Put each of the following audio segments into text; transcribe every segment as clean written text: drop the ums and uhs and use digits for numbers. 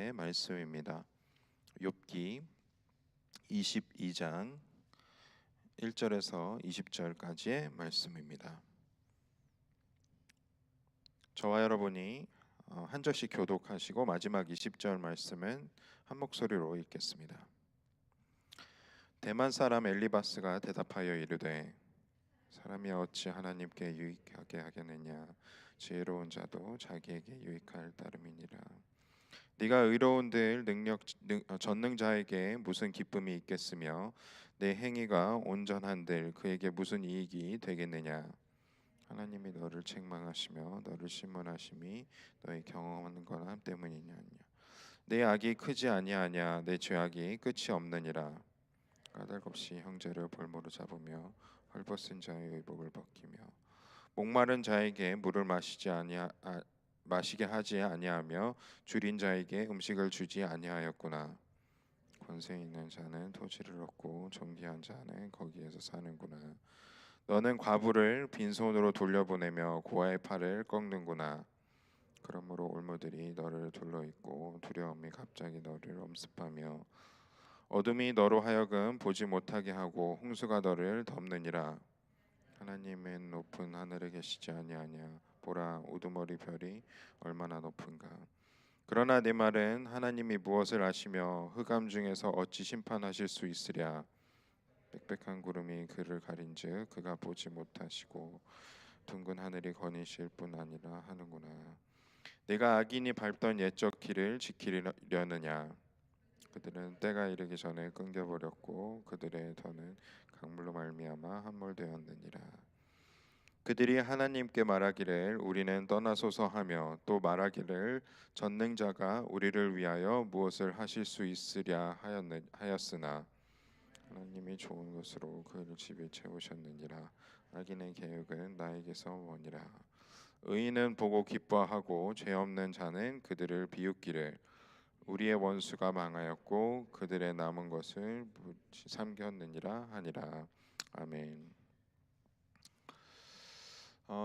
하나님의 말씀입니다. 욥기 22장 1절에서 20절까지의 말씀입니다. 저와 여러분이 한 절씩 교독하시고 마지막 20절 말씀은 한 목소리로 읽겠습니다. 대만 사람 엘리바스가 대답하여 이르되 사람이 어찌 하나님께 유익하게 하겠느냐, 지혜로운 자도 자기에게 유익할 따름이니라. 네가 의로운들 전능자에게 무슨 기쁨이 있겠으며 내 행위가 온전한들 그에게 무슨 이익이 되겠느냐. 하나님이 너를 책망하시며 너를 심문하심이 너의 경험하는 거나 때문이냐. 내 악이 크지 아니하냐, 내 죄악이 끝이 없느니라. 까닭없이 형제를 볼모로 잡으며 헐벗은 자의 의복을 벗기며 목마른 자에게 물을 마시게 하지 아니하며 줄인 자에게 음식을 주지 아니하였구나. 권세 있는 자는 토지를 얻고 존귀한 자는 거기에서 사는구나. 너는 과부를 빈손으로 돌려보내며 고아의 팔을 꺾는구나. 그러므로 올무들이 너를 둘러있고 두려움이 갑자기 너를 엄습하며 어둠이 너로 하여금 보지 못하게 하고 홍수가 너를 덮느니라. 하나님은 높은 하늘에 계시지 아니하냐. 보라, 우두머리 별이 얼마나 높은가. 그러나 내 말은 하나님이 무엇을 아시며 흑암 중에서 어찌 심판하실 수 있으랴. 빽빽한 구름이 그를 가린즉 그가 보지 못하시고 둥근 하늘이 거니실 뿐 아니라 하는구나. 내가 악인이 밟던 옛적 길을 지키려느냐. 그들은 때가 이르기 전에 끊겨버렸고 그들의 터는 강물로 말미암아 함몰되었느니라. 그들이 하나님께 말하기를 우리는 떠나소서 하며 또 말하기를 전능자가 우리를 위하여 무엇을 하실 수 있으랴 하였으나 하나님이 좋은 것으로 그를 집에 채우셨느니라. 악인의 계획은 나에게서 머니라. 의인은 보고 기뻐하고 죄 없는 자는 그들을 비웃기를 우리의 원수가 망하였고 그들의 남은 것을 삼켰느니라 하니라. 아멘.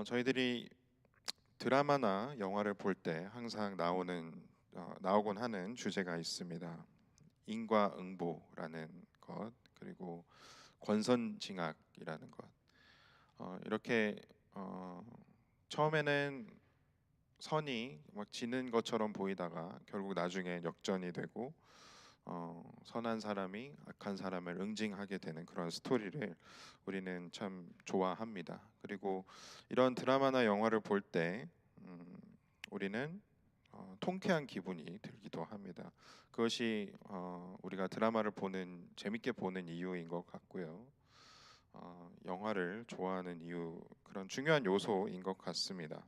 저희들이 드라마나 영화를 볼 때 항상 나오곤 하는 주제가 있습니다. 인과응보라는 것, 그리고 권선징악이라는 것. 이렇게 처음에는 선이 막 지는 것처럼 보이다가 결국 나중에 역전이 되고 선한 사람이 악한 사람을 응징하게 되는 그런 스토리를 우리는 참 좋아합니다. 그리고 이런 드라마나 영화를 볼 때 우리는 통쾌한 기분이 들기도 합니다. 그것이 우리가 드라마를 재밌게 보는 이유인 것 같고요. 영화를 좋아하는 이유, 그런 중요한 요소인 것 같습니다.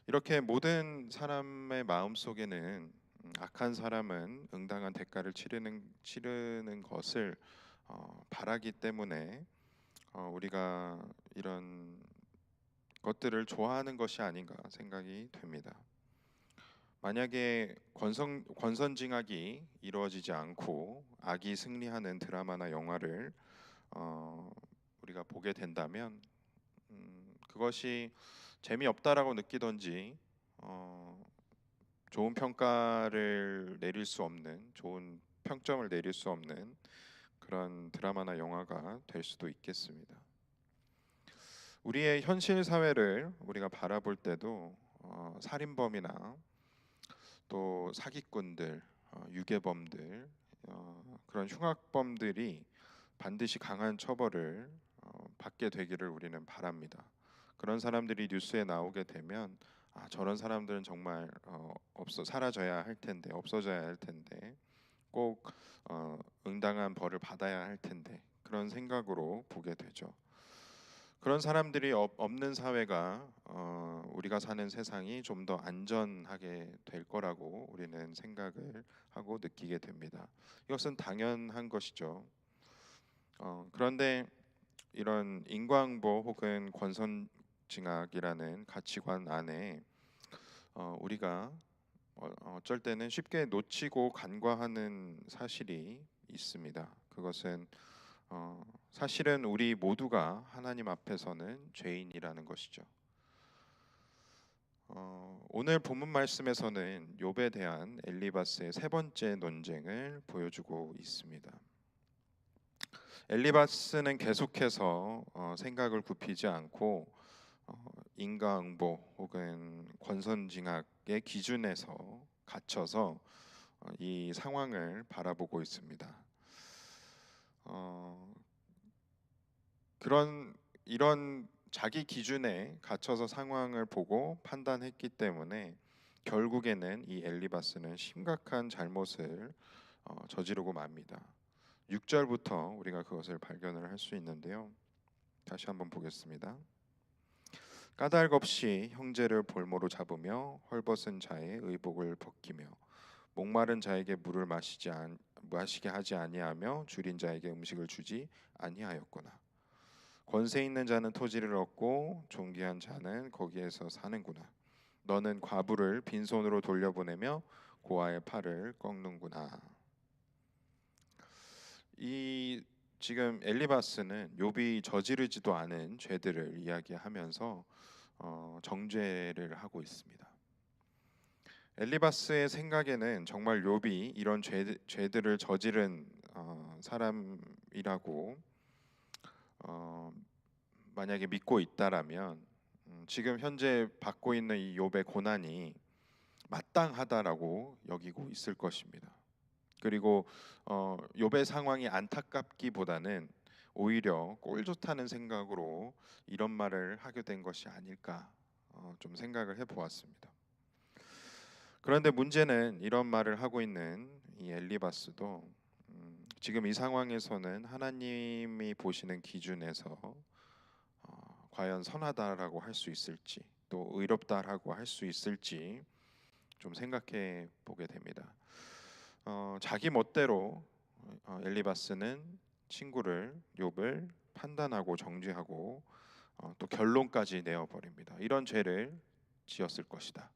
이렇게 모든 사람의 마음 속에는 악한 사람은 응당한 대가를 치르는 것을 바라기 때문에 우리가 이런 것들을 좋아하는 것이 아닌가 생각이 됩니다. 만약에 권선징악이 이루어지지 않고 악이 승리하는 드라마나 영화를 우리가 보게 된다면 그것이 재미없다라고 느끼던지 좋은 평가를 내릴 수 없는, 좋은 평점을 내릴 수 없는 그런 드라마나 영화가 될 수도 있겠습니다. 우리의 현실 사회를 우리가 바라볼 때도 살인범이나 또 사기꾼들, 유괴범들, 그런 흉악범들이 반드시 강한 처벌을 받게 되기를 우리는 바랍니다. 그런 사람들이 뉴스에 나오게 되면 저런 사람들은 정말 사라져야 할 텐데, 없어져야 할 텐데, 꼭 응당한 벌을 받아야 할 텐데, 그런 생각으로 보게 되죠. 그런 사람들이 없는 사회가 우리가 사는 세상이 좀 더 안전하게 될 거라고 우리는 생각을 하고 느끼게 됩니다. 이것은 당연한 것이죠. 그런데 이런 인과응보 혹은 권선징악이라는 가치관 안에 우리가 어쩔 때는 쉽게 놓치고 간과하는 사실이 있습니다. 그것은 사실은 우리 모두가 하나님 앞에서는 죄인이라는 것이죠. 오늘 본문 말씀에서는 욥에 대한 엘리바스의 세 번째 논쟁을 보여주고 있습니다. 엘리바스는 계속해서 생각을 굽히지 않고 인과응보 혹은 권선징악의 기준에서 갇혀서 이 상황을 바라보고 있습니다. 이런 자기 기준에 갇혀서 상황을 보고 판단했기 때문에 결국에는 이 엘리바스는 심각한 잘못을 저지르고 맙니다. 6절부터 우리가 그것을 발견을 할 수 있는데요. 다시 한번 보겠습니다. 까닭없이 형제를 볼모로 잡으며 헐벗은 자의 의복을 벗기며 목마른 자에게 물을 마시게 하지 아니하며 줄인 자에게 음식을 주지 아니하였구나. 권세 있는 자는 토지를 얻고 존귀한 자는 거기에서 사는구나. 너는 과부를 빈손으로 돌려보내며 고아의 팔을 꺾는구나. 이 지금 엘리바스는 욥이 저지르지도 않은 죄들을 이야기하면서 정죄를 하고 있습니다. 엘리바스의 생각에는 정말 욥이 이런 죄들을 저지른 사람이라고 만약에 믿고 있다라면 지금 현재 받고 있는 이 욥의 고난이 마땅하다라고 여기고 있을 것입니다. 그리고 욥의 상황이 안타깝기보다는 오히려 꼴 좋다는 생각으로 이런 말을 하게 된 것이 아닐까 좀 생각을 해보았습니다. 그런데 문제는 이런 말을 하고 있는 이 엘리바스도 지금 이 상황에서는 하나님이 보시는 기준에서 과연 선하다라고 할 수 있을지 또 의롭다라고 할 수 있을지 좀 생각해 보게 됩니다. 자기 멋대로 엘리바스는 친구를 욥을 판단하고 정죄하고 또 결론까지 내어버립니다. 이런 죄를 지었을 것이다.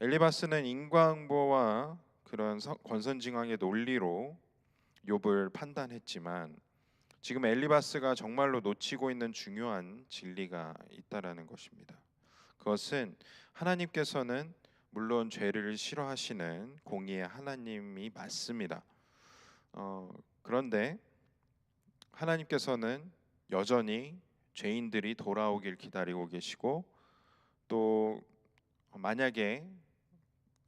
엘리바스는 인과응보와 그런 권선징악의 논리로 욥을 판단했지만 지금 엘리바스가 정말로 놓치고 있는 중요한 진리가 있다라는 것입니다. 그것은 하나님께서는 물론 죄를 싫어하시는 공의의 하나님이 맞습니다. 그런데 하나님께서는 여전히 죄인들이 돌아오길 기다리고 계시고 또 만약에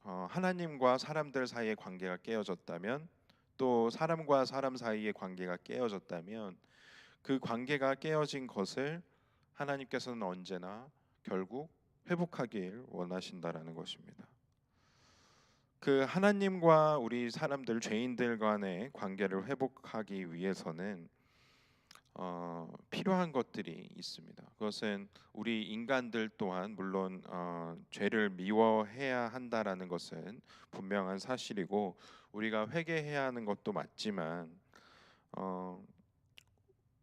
하나님과 사람들 사이의 관계가 깨어졌다면 또 사람과 사람 사이의 관계가 깨어졌다면 그 관계가 깨어진 것을 하나님께서는 언제나 결국 회복하길 원하신다라는 것입니다. 그 하나님과 우리 사람들 죄인들 간의 관계를 회복하기 위해서는 필요한 것들이 있습니다. 그것은 우리 인간들 또한 물론 죄를 미워해야 한다라는 것은 분명한 사실이고 우리가 회개해야 하는 것도 맞지만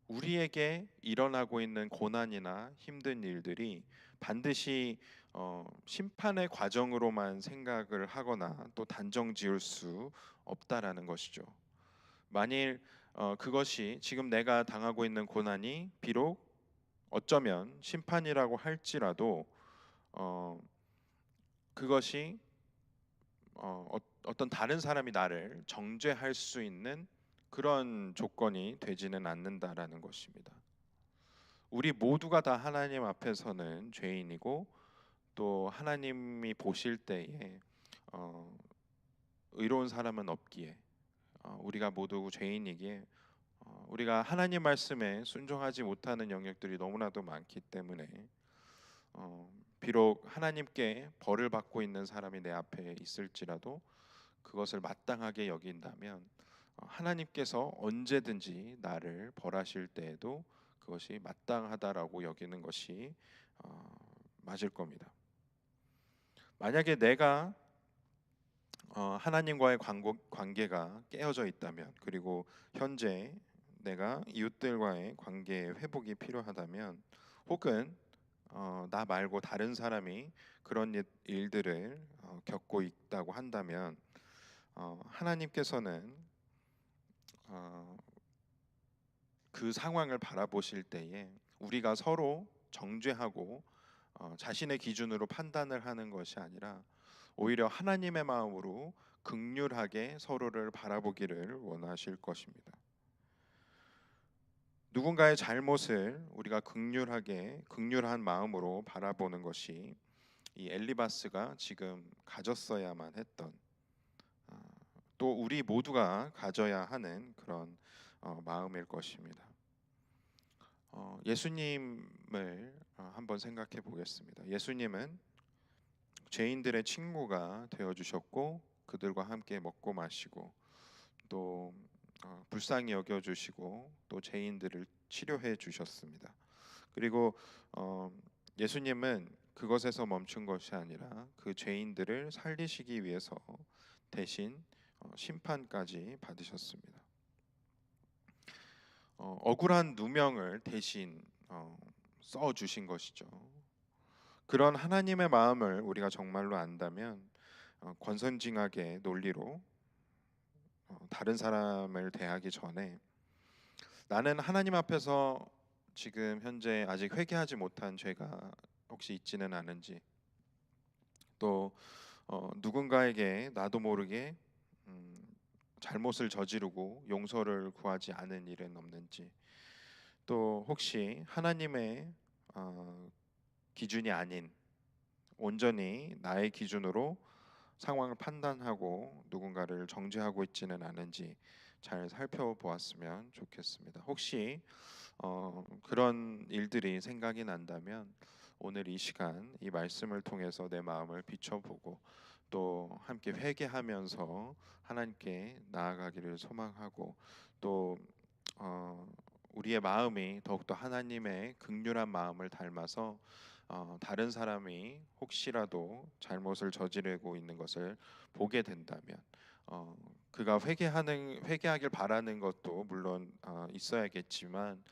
우리에게 일어나고 있는 고난이나 힘든 일들이 반드시 심판의 과정으로만 생각을 하거나 또 단정 지을 수 없다라는 것이죠. 만일 그것이 지금 내가 당하고 있는 고난이 비록 어쩌면 심판이라고 할지라도 그것이 어떤 다른 사람이 나를 정죄할 수 있는 그런 조건이 되지는 않는다라는 것입니다. 우리 모두가 다 하나님 앞에서는 죄인이고 또 하나님이 보실 때에 의로운 사람은 없기에 우리가 모두 죄인이기에 우리가 하나님 말씀에 순종하지 못하는 영역들이 너무나도 많기 때문에 비록 하나님께 벌을 받고 있는 사람이 내 앞에 있을지라도 그것을 마땅하게 여긴다면 하나님께서 언제든지 나를 벌하실 때에도 그것이 마땅하다라고 여기는 것이 맞을 겁니다. 만약에 내가 하나님과의 관계가 깨어져 있다면 그리고 현재 내가 이웃들과의 관계의 회복이 필요하다면 혹은 나 말고 다른 사람이 그런 일들을 겪고 있다고 한다면 하나님께서는 그 상황을 바라보실 때에 우리가 서로 정죄하고 자신의 기준으로 판단을 하는 것이 아니라 오히려 하나님의 마음으로 긍휼하게 서로를 바라보기를 원하실 것입니다. 누군가의 잘못을 우리가 긍휼한 마음으로 바라보는 것이 이 엘리바스가 지금 가졌어야만 했던, 아, 또 우리 모두가 가져야 하는 그런 마음일 것입니다. 예수님을 한번 생각해 보겠습니다. 예수님은 죄인들의 친구가 되어 주셨고 그들과 함께 먹고 마시고 또 불쌍히 여겨 주시고 또 죄인들을 치료해 주셨습니다. 그리고 예수님은 그것에서 멈춘 것이 아니라 그 죄인들을 살리시기 위해서 대신 심판까지 받으셨습니다. 억울한 누명을 대신 써 주신 것이죠. 그런 하나님의 마음을 우리가 정말로 안다면 권선징악의 논리로 다른 사람을 대하기 전에 나는 하나님 앞에서 지금 현재 아직 회개하지 못한 죄가 혹시 있지는 않은지, 또 누군가에게 나도 모르게 잘못을 저지르고 용서를 구하지 않은 일은 없는지, 또 혹시 하나님의 기준이 아닌 온전히 나의 기준으로 상황을 판단하고 누군가를 정죄하고 있지는 않은지 잘 살펴보았으면 좋겠습니다. 혹시 그런 일들이 생각이 난다면 오늘 이 시간 이 말씀을 통해서 내 마음을 비춰보고 또 함께 회개하면서 하나님께 나아가기를 소망하고, 또 우리의 마음이 더욱더 하나님의 긍휼한 마음을 닮아서 다른 사람이 혹시라도 잘못을 저지르고 있는 것을 보게 된다면 그가 회개하길 바라는 것도 물론 있어야겠지만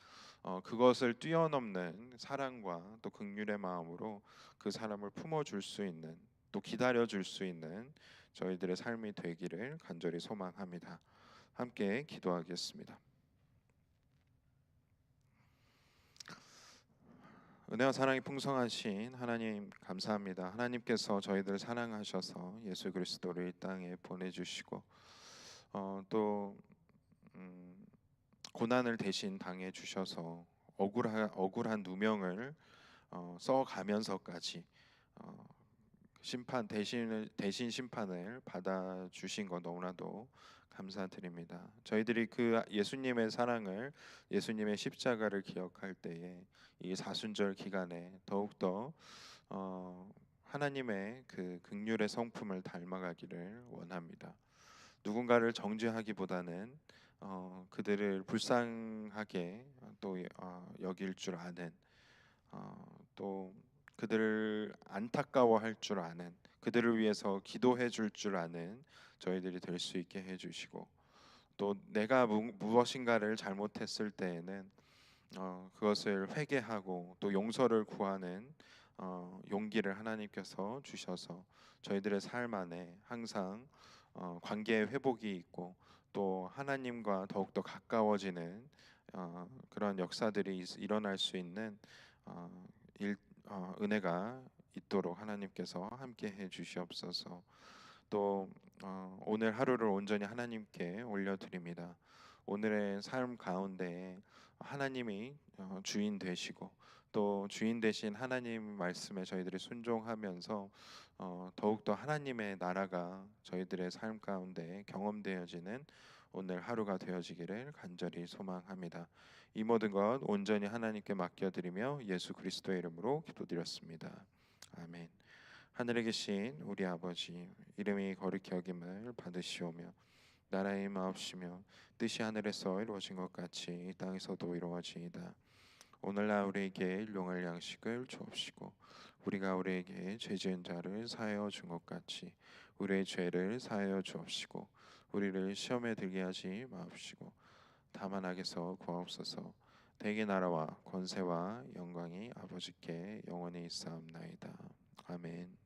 그것을 뛰어넘는 사랑과 또 긍휼의 마음으로 그 사람을 품어줄 수 있는, 또 기다려줄 수 있는 저희들의 삶이 되기를 간절히 소망합니다. 함께 기도하겠습니다. 은혜와 사랑이 풍성하신 하나님 감사합니다. 하나님께서 저희들 사랑하셔서 예수 그리스도를 이 땅에 보내주시고 또 고난을 대신 당해 주셔서 억울한 누명을 써가면서까지 심판 대신 심판을 받아 주신 것 너무나도 감사드립니다. 저희들이 그 예수님의 사랑을, 예수님의 십자가를 기억할 때에 이 사순절 기간에 더욱더 하나님의 그 긍휼의 성품을 닮아가기를 원합니다. 누군가를 정죄하기보다는 그들을 불쌍하게 또 여길 줄 아는, 또 그들을 안타까워할 줄 아는, 그들을 위해서 기도해 줄 아는 저희들이 될 수 있게 해주시고, 또 내가 무엇인가를 잘못했을 때에는 그것을 회개하고 또 용서를 구하는 용기를 하나님께서 주셔서 저희들의 삶 안에 항상 관계의 회복이 있고 또 하나님과 더욱더 가까워지는 그런 역사들이 일어날 수 있는 은혜가 있도록 하나님께서 함께 해 주시옵소서. 또 오늘 하루를 온전히 하나님께 올려드립니다. 오늘의 삶 가운데 하나님이 주인 되시고 또 주인 되신 하나님 말씀에 저희들이 순종하면서 더욱더 하나님의 나라가 저희들의 삶 가운데 경험되어지는 오늘 하루가 되어지기를 간절히 소망합니다. 이 모든 것 온전히 하나님께 맡겨드리며 예수 그리스도의 이름으로 기도드렸습니다. 아멘. 하늘에 계신 우리 아버지, 이름이 거룩히 여김을 받으시오며 나라의 마옵시며 뜻이 하늘에서 이루어진 것 같이 이 땅에서도 이루어지이다. 오늘날 우리에게 일용할 양식을 주옵시고 우리가 우리에게 죄 지은 자를 사하여 준 것 같이 우리의 죄를 사하여 주옵시고 우리를 시험에 들게 하지 마옵시고 다만 악에서 구하옵소서. 대개 나라와 권세와 영광이 아버지께 영원히 있사옵나이다. 아멘.